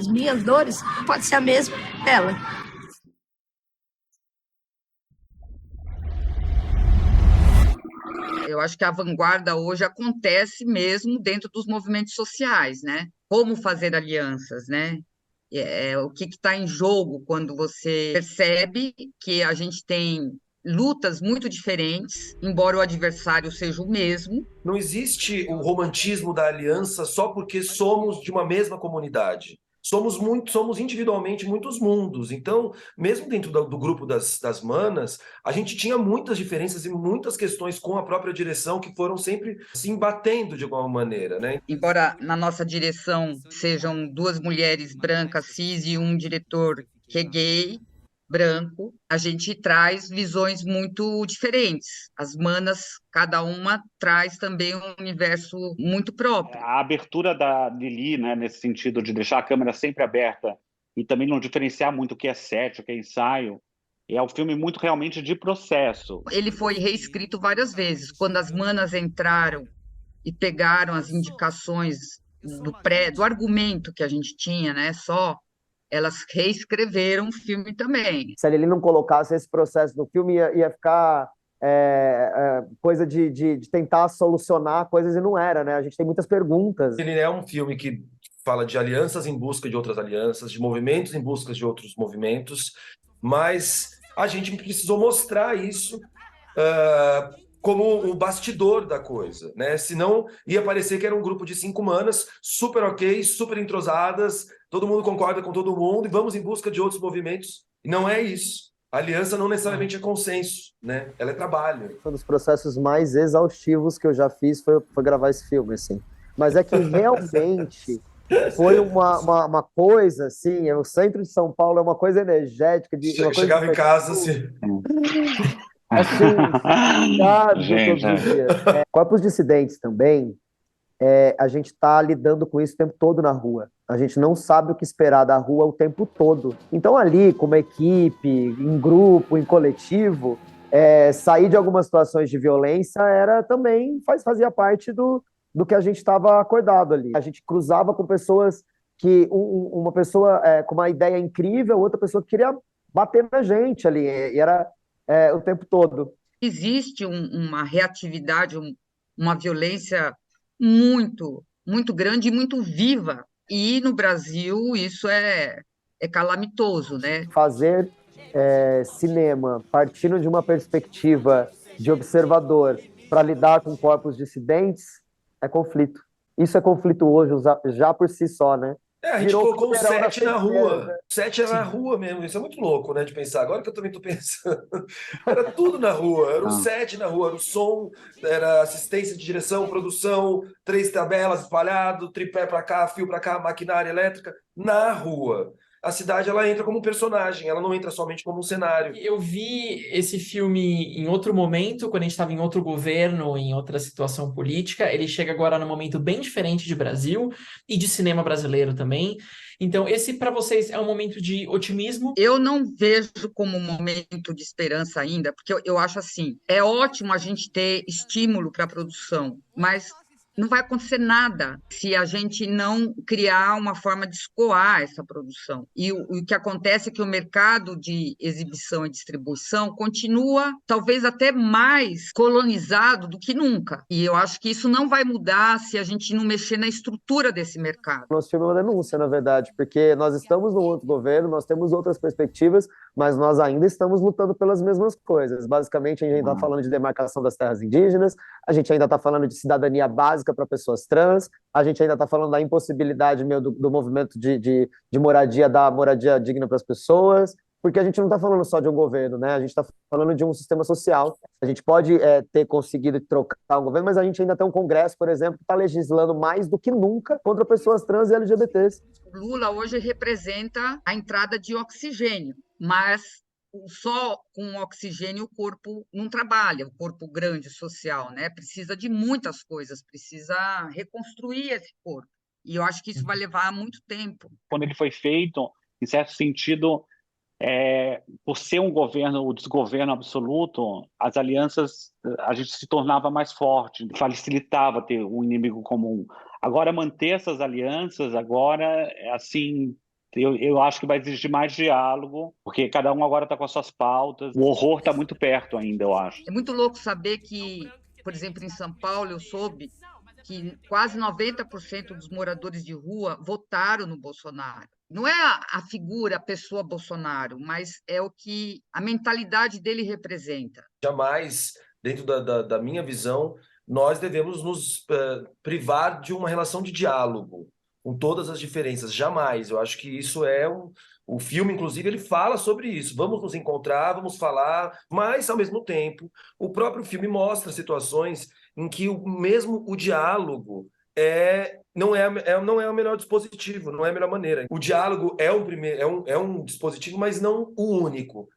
As minhas dores pode ser a mesma dela. Eu acho que a vanguarda hoje acontece mesmo dentro dos movimentos sociais, né? Como fazer alianças, né? O que está em jogo quando você percebe que a gente tem lutas muito diferentes, embora o adversário seja o mesmo. Não existe o romantismo da aliança só porque somos de uma mesma comunidade. Somos individualmente muitos mundos. Então, mesmo dentro do grupo das manas, a gente tinha muitas diferenças e muitas questões com a própria direção que foram sempre se embatendo de alguma maneira, né? Embora na nossa direção sejam duas mulheres brancas, cis, e um diretor que é gay, branco, a gente traz visões muito diferentes. As manas, cada uma traz também um universo muito próprio. A abertura da Lili, né, nesse sentido de deixar a câmera sempre aberta e também não diferenciar muito o que é set, o que é ensaio, é um filme muito realmente de processo. Ele foi reescrito várias vezes. Quando as manas entraram e pegaram as indicações do argumento que a gente tinha, né, só, elas reescreveram o filme também. Se ele não colocasse esse processo no filme, ia ficar coisa de tentar solucionar coisas e não era, né? A gente tem muitas perguntas. Ele é um filme que fala de alianças em busca de outras alianças, de movimentos em busca de outros movimentos, mas a gente precisou mostrar isso como o bastidor da coisa, né? Senão ia parecer que era um grupo de 5 manas, super ok, super entrosadas, todo mundo concorda com todo mundo e vamos em busca de outros movimentos. E não é isso. A aliança não necessariamente é consenso, né? Ela é trabalho. Um dos processos mais exaustivos que eu já fiz foi gravar esse filme, assim. Mas é que realmente foi uma coisa, assim, o centro de São Paulo é uma coisa energética. Chegava em casa, assim... Gente, todos os dias. Corpos dissidentes também, a gente está lidando com isso o tempo todo na rua. A gente não sabe o que esperar da rua o tempo todo. Então ali, como equipe, em grupo, em coletivo, sair de algumas situações de violência fazia parte do que a gente estava acordado ali. A gente cruzava com pessoas que uma pessoa com uma ideia incrível, outra pessoa que queria bater na gente ali, e era o tempo todo. Existe uma reatividade, uma violência muito, muito grande e muito viva. E no Brasil isso é calamitoso, né? Fazer cinema partindo de uma perspectiva de observador para lidar com corpos dissidentes é conflito. Isso é conflito hoje, já por si só, né? A gente colocou o set na rua. Né? O set era na rua mesmo. Isso é muito louco, né? De pensar. Agora que eu também tô pensando. Era tudo na rua. Era o set na rua. Era o som, era assistência de direção, produção, 3 tabelas espalhado, tripé para cá, fio para cá, maquinária elétrica. Na rua. A cidade, ela entra como um personagem. Ela não entra somente como um cenário. Eu vi esse filme em outro momento, quando a gente estava em outro governo, em outra situação política. Ele chega agora num momento bem diferente de Brasil e de cinema brasileiro também. Então, esse para vocês é um momento de otimismo? Eu não vejo como um momento de esperança ainda, porque eu acho assim, é ótimo a gente ter estímulo para a produção, mas não vai acontecer nada se a gente não criar uma forma de escoar essa produção. E o que acontece é que o mercado de exibição e distribuição continua, talvez até mais colonizado do que nunca. E eu acho que isso não vai mudar se a gente não mexer na estrutura desse mercado. Nosso filme é uma denúncia, na verdade, porque nós estamos num outro governo, nós temos outras perspectivas, mas nós ainda estamos lutando pelas mesmas coisas. Basicamente, a gente ainda está falando de demarcação das terras indígenas, a gente ainda está falando de cidadania básica para pessoas trans, a gente ainda está falando da impossibilidade do movimento de moradia, dar moradia digna para as pessoas, porque a gente não está falando só de um governo, né? A gente está falando de um sistema social. A gente pode ter conseguido trocar um governo, mas a gente ainda tem um Congresso, por exemplo, que está legislando mais do que nunca contra pessoas trans e LGBTs. Lula hoje representa a entrada de oxigênio, mas só com oxigênio o corpo não trabalha, o corpo grande social, né? Precisa de muitas coisas, precisa reconstruir esse corpo. E eu acho que isso vai levar muito tempo. Quando ele foi feito, em certo sentido, por ser um governo, o desgoverno absoluto, as alianças, a gente se tornava mais forte, facilitava ter um inimigo comum. Agora, manter essas alianças, agora, assim, Eu acho que vai exigir mais diálogo, porque cada um agora está com as suas pautas. O horror está muito perto ainda, eu acho. É muito louco saber que, por exemplo, em São Paulo, eu soube que quase 90% dos moradores de rua votaram no Bolsonaro. Não é a figura, a pessoa Bolsonaro, mas é o que a mentalidade dele representa. Jamais, dentro da minha visão, nós devemos nos privar de uma relação de diálogo com todas as diferenças. Jamais. Eu acho que isso é o filme, inclusive, ele fala sobre isso. Vamos nos encontrar, vamos falar, mas, ao mesmo tempo, o próprio filme mostra situações em que mesmo o diálogo não é o melhor dispositivo, não é a melhor maneira. O diálogo é um dispositivo, mas não o único.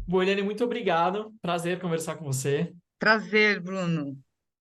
Boeliane, muito obrigado. Prazer conversar com você. Prazer, Bruno.